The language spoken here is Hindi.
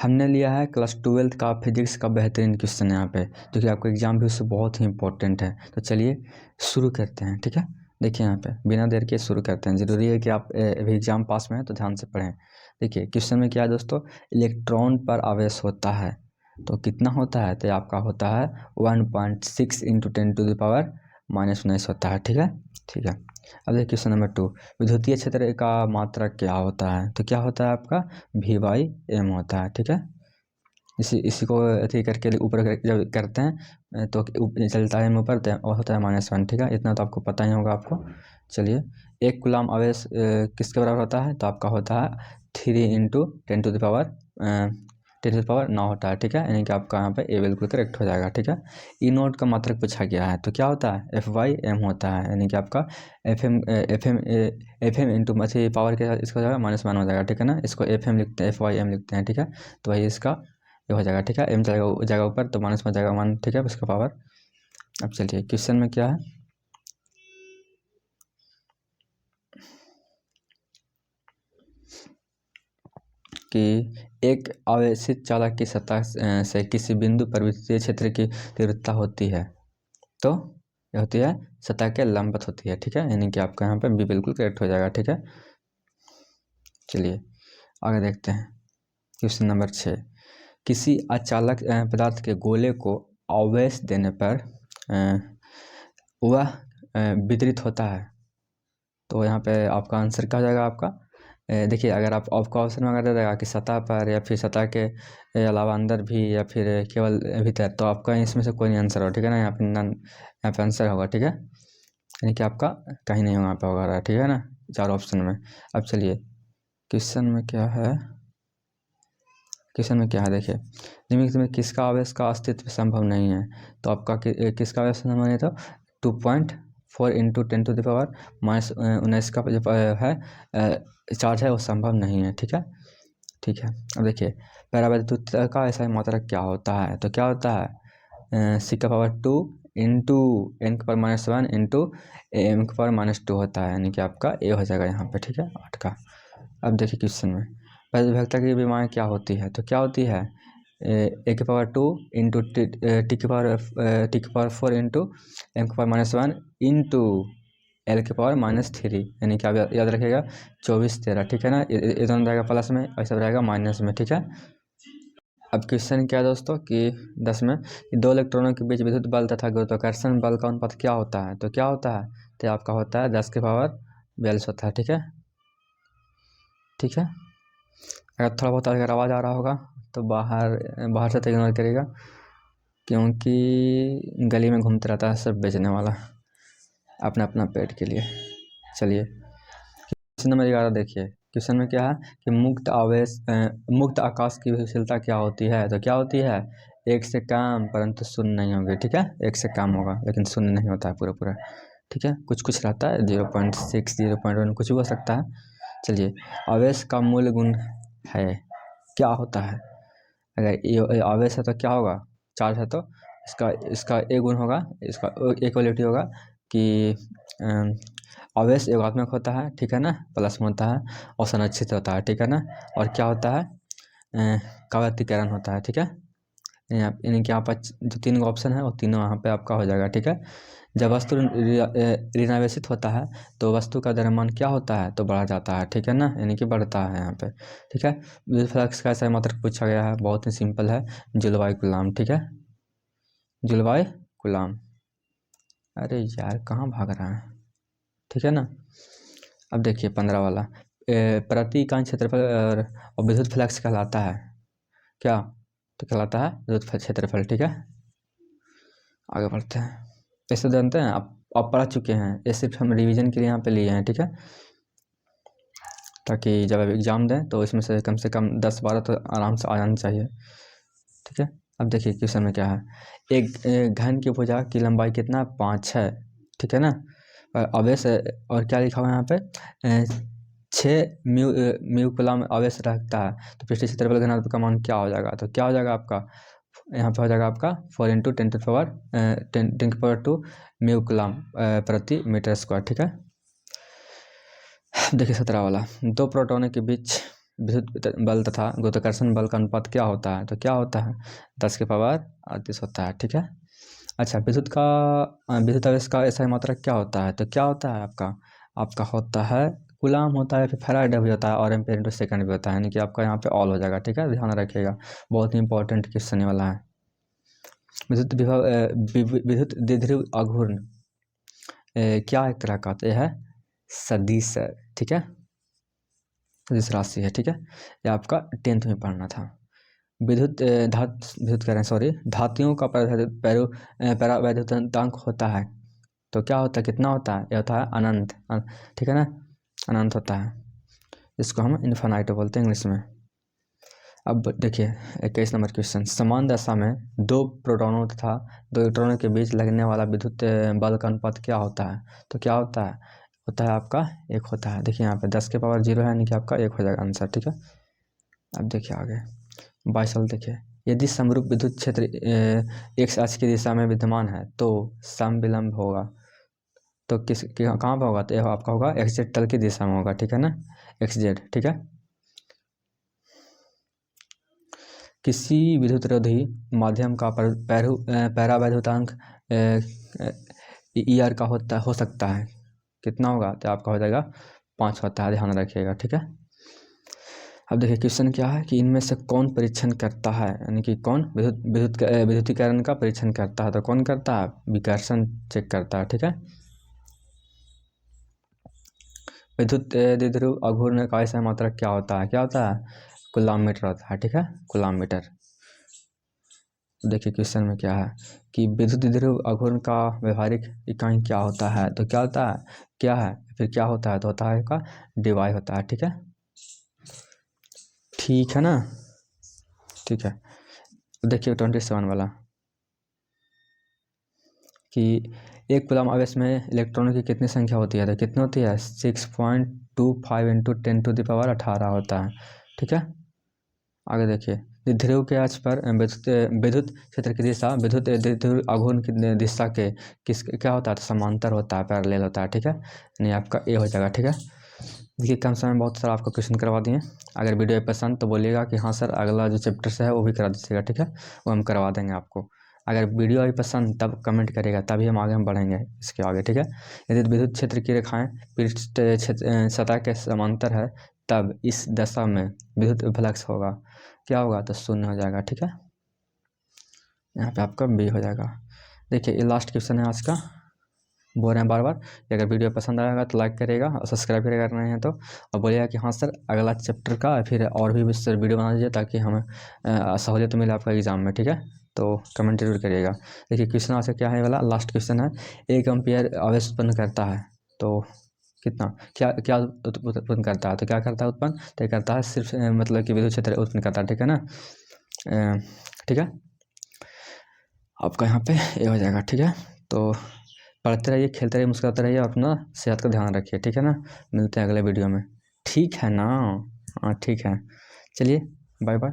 हमने लिया है क्लास 12th का फिजिक्स का बेहतरीन क्वेश्चन यहाँ पे, जो कि आपका एग्जाम भी उससे बहुत ही इंपॉर्टेंट है। तो चलिए शुरू करते हैं, ठीक है। देखिए यहाँ पे बिना देर के शुरू करते हैं। ज़रूरी है कि आप अभी एग्जाम पास में हैं तो ध्यान से पढ़ें। देखिए क्वेश्चन में क्या है दोस्तों, इलेक्ट्रॉन पर आवेश होता है तो कितना होता है, तो आपका होता है 1.6 × 10⁻⁻⁹ होता है, ठीक है। ठीक है, अब देखिए क्वेश्चन नंबर 2, विद्युतीय क्षेत्र का मात्रक क्या होता है, तो क्या होता है आपका V/m होता है, ठीक है। इसी को अथी करके ऊपर जब करते हैं तो चलता है ऊपर और होता है -1, ठीक है। इतना तो आपको पता ही होगा आपको। चलिए, 1 कूलम आवेश किसके बराबर होता है, तो आपका होता है 3 × 10⁻9 होता है, ठीक है। यानी कि आपका यहाँ पे ए बिल्कुल करेक्ट हो जाएगा, ठीक है। ई नोट का मात्रक पूछा गया है तो क्या होता है F/m होता है, यानी कि आपका FM इंटू अथी पावर के इसका हो जाएगा -1 हो जाएगा, ठीक है ना। इसको FM लिखते हैं, F/m लिखते हैं, ठीक है। तो वही इसका ये हो जाएगा, ठीक है। m जाएगा ऊपर तो माइनस में जाएगा 1, ठीक है, उसका पावर। अब चलिए क्वेश्चन में क्या है कि एक आवेशित चालक की सतह से किसी बिंदु पर विद्युतीय क्षेत्र की तीव्रता होती है, तो ये होती है सतह के लंबवत होती है, ठीक है। यानी कि आपका यहाँ पे बी बिल्कुल करेक्ट हो जाएगा, ठीक है। चलिए आगे देखते हैं क्वेश्चन नंबर 6, किसी अचालक पदार्थ के गोले को आवेश देने पर वह वितरित होता है, तो यहाँ पे आपका आंसर क्या हो जाएगा आपका। देखिए अगर आपको ऑप्शन में अगर दे देगा कि सतह पर या फिर सतह के अलावा अंदर भी या फिर केवल भीतर, तो आपका इसमें से कोई नहीं आंसर होगा, ठीक है ना। यहाँ पे आंसर होगा, ठीक है। यानी कि आपका कहीं नहीं होगा, यहाँ पे होगा, ठीक है ना, 4 ऑप्शन में। अब चलिए क्वेश्चन में क्या है, देखिए निम्नलिखित में किसका आवेश का अस्तित्व संभव नहीं है, तो आपका किसका आवेश संभव नहीं है, तो 2.4 × 10⁻⁻⁹ का जो है चार्ज है वो संभव नहीं है, ठीक है। ठीक है, अब देखिए परावैद्युत का ऐसा मात्रक क्या होता है, तो क्या होता है C⁻² × 10⁻⁻1 × m⁻⁻2 होता है, यानी कि आपका ए हो जाएगा यहाँ पे, ठीक है, 8 का। अब देखिए क्वेश्चन में विभक्ता की विमाएँ क्या होती है, तो क्या होती है A⁻² × T⁴ × m⁻1 × L⁻−3, यानी कि आप याद रखिएगा 24 13, ठीक है ना। ये दोनों रहेगा प्लस में और सब रहेगा माइनस में, ठीक है। अब क्वेश्चन क्या है दोस्तों कि 10 में कि 2 इलेक्ट्रॉनों के बीच विद्युत बल तथा गुरुत्वाकर्षण बल का अनुपात क्या होता है, तो क्या होता है, तो आपका होता है 10⁻42 होता है, ठीक है। ठीक है, अगर थोड़ा बहुत अगर आवाज़ आ रहा होगा तो बाहर से तो इग्नोर करिएगा, क्योंकि गली में घूमते रहता है सब बेचने वाला अपना पेट के लिए। चलिए क्वेश्चन नंबर 11 देखिए, क्वेश्चन में क्या है कि मुक्त आकाश की विशेषता क्या होती है, तो क्या होती है 1 से कम परंतु शून्य नहीं होगी, ठीक है। 1 से कम होगा लेकिन शून्य नहीं होता है पूरा, ठीक है। कुछ रहता है 0.6 0.1 कुछ भी हो सकता है। चलिए आवेश का मूल गुण है क्या होता है, अगर ये आवेश है तो क्या होगा, चार्ज है तो इसका एक गुण होगा, इसका एक क्वालिटी होगा कि आवेश योगात्मक होता है, ठीक है ना, प्लस में होता है और संरक्षित होता है, ठीक है ना। और क्या होता है काव्यतिकरण होता है, ठीक है। यानी कि यहाँ पर जो 3 ऑप्शन है वो तीनों यहाँ पे आपका हो जाएगा, ठीक है। जब वस्तु ऋणावेशित होता है तो वस्तु का द्रव्यमान क्या होता है, तो बढ़ जाता है, ठीक है ना, यानी कि बढ़ता है यहाँ पे, ठीक है। विद्युत फ्लक्स का ऐसा मात्रक पूछा गया है, बहुत ही सिंपल है, जूल कूलम, ठीक है, जूल कूलम। अरे यार कहाँ भाग रहा है, ठीक है ना। अब देखिए 15 वाला प्रति इकाई क्षेत्रफल और विद्युत फ्लक्स कहलाता है क्या, तो कहलाता है विद्युत क्षेत्रफल, ठीक है। आगे बढ़ते हैं, ऐसे जानते हैं आप पढ़ चुके हैं, ये सिर्फ हम रिवीजन के लिए यहाँ पे लिए हैं, ठीक है, ताकि जब आप एग्जाम दें तो इसमें से कम 10-12 तो आराम से आ जाना चाहिए, ठीक है। अब देखिए क्वेश्चन में क्या है, एक घन की भुजा की लंबाई कितना 5 है, ठीक है ना। आवेश और क्या लिखा हुआ है यहाँ पे 6 म्यू कूलम आवेश रखता है, तो पृष्ठीय क्षेत्रफल घनत्व का मान क्या हो जाएगा, तो क्या हो जाएगा आपका, यहाँ पे हो जाएगा आपका 4 × 10⁻2 म्यू कूलम प्रति मीटर स्क्वायर, ठीक है। देखिए 17 वाला, 2 प्रोटॉनों के बीच विद्युत बल तथा गुरुत्वाकर्षण बल का अनुपात क्या होता है? तो क्या होता है? 10 की पावर 38 होता है। ठीक है। अच्छा, विद्युत आवेश का SI मात्रक क्या होता है? तो क्या होता है आपका होता है कूलाम होता है, फिर फैराडे भी होता है, और एम्पीयर इंटू सेकंड भी होता है, यानी कि आपका यहाँ पे ऑल हो जाएगा। ठीक है, ध्यान रखिएगा, बहुत ही इंपॉर्टेंट क्वेश्चन वाला है। विद्युत द्विध्रुव आघूर्ण क्या एक तरह का? तो यह है सदिश है। ठीक है, सदिश राशि है। ठीक है, ये आपका 10th में पढ़ना था। विद्युत कह रहे हैं, सॉरी, धातुओं का परावैद्युतांक होता है। तो क्या होता है, कितना होता है? यह होता है अनंत। ठीक है ना, अनंत होता है, इसको हम इन्फिनाइट बोलते हैं इंग्लिश में। अब देखिए 21 नंबर क्वेश्चन, समान दशा में 2 प्रोटॉनों तथा 2 इलेक्ट्रॉनों के बीच लगने वाला विद्युत बल का अनुपात क्या होता है? तो क्या होता है आपका 1 होता है। देखिए यहाँ पे 10 के पावर 0 है, यानी कि आपका 1 हो जाएगा आंसर। ठीक है, अब देखिए आगे 22 देखिए, यदि समरूप विद्युत क्षेत्र x अक्ष की दिशा में विद्यमान है तो समविलंब होगा। तो कहाँ पर होगा? तो यह आपका होगा XZ तल की दिशा में होगा। ठीक है ना, XZ। ठीक है, किसी विद्युतरोधी माध्यम का परावैद्युतांक ER का हो सकता है, कितना होगा? तो आपका हो जाएगा 5 होता है, ध्यान रखिएगा। ठीक है, अब देखिए क्वेश्चन क्या है कि इनमें से कौन परीक्षण करता है, यानी कि कौन विद्युतीकरण का परीक्षण करता है? तो कौन करता है? विकर्षण चेक करता है। ठीक है, विद्युत द्विध्रुव आघूर्ण का SI मात्रक क्या होता है? क्या होता है? कूलाम मीटर होता है। ठीक है, कूलाम मीटर। देखिए क्वेश्चन में क्या है कि विद्युत द्विध्रुव आघूर्ण का व्यवहारिक इकाई क्या होता है? तो क्या होता है, क्या है, फिर क्या होता है? तो होता है का डिवाई होता है। ठीक है, ठीक है ना। ठीक है, देखिए 27 वाला कि एक कूलाम आवेश में इलेक्ट्रॉनों की कितनी संख्या होती है? तो कितनी होती है? 6.25 इंटू 10⁻18 होता है। ठीक है, आगे देखिए, ध्रुव के अक्ष पर विद्युत क्षेत्र की दिशा विद्युत द्विध्रुव आघूर्ण की दिशा के क्या होता है? तो समांतर होता है, पैरेलल होता है। ठीक है, नहीं आपका ए हो जाएगा। ठीक है, देखिए कम समय में बहुत सारा आपको क्वेश्चन करवा दिए। अगर वीडियो पसंद तो बोलिएगा कि हाँ सर अगला जो चैप्टर से है वो भी करा दीजिएगा। ठीक है, वो हम करवा देंगे आपको। अगर वीडियो अभी पसंद तब कमेंट करेगा, तभी हम बढ़ेंगे इसके आगे। ठीक है, यदि विद्युत क्षेत्र की रेखाएं पृष्ठ सतह के समांतर है तब इस दशा में विद्युत फ्लक्स होगा, क्या होगा? तो 0 हो जाएगा। ठीक है, यहाँ पे आपका बी हो जाएगा। देखिए ये लास्ट क्वेश्चन है आज का, बोल रहे हैं बार बार कि अगर वीडियो पसंद आएगा तो लाइक करेगा और सब्सक्राइब भी करना है तो, और बोलिएगा कि हाँ सर अगला चैप्टर का फिर और भी सर वीडियो बना दीजिए ताकि हमें सहूलियत मिले आपका एग्जाम में। ठीक है, तो कमेंट जरूर करिएगा। देखिए क्वेश्चन आज क्या है वाला लास्ट क्वेश्चन है, 1 एम्पीयर आवेश उत्पन्न करता है तो कितना, क्या उत्पन्न करता है? तो क्या करता है उत्पन्न? तो करता है सिर्फ मतलब कि विद्युत क्षेत्र उत्पन्न करता है। ठीक है ना, ठीक है, आपका यहाँ पे ये हो जाएगा। ठीक है, तो पढ़ते रहिए, खेलते रहिए, मुस्कुराते रहिए, अपना सेहत का ध्यान रखिए। ठीक है ना, मिलते हैं अगले वीडियो में। ठीक है ना, हाँ ठीक है, चलिए बाय बाय।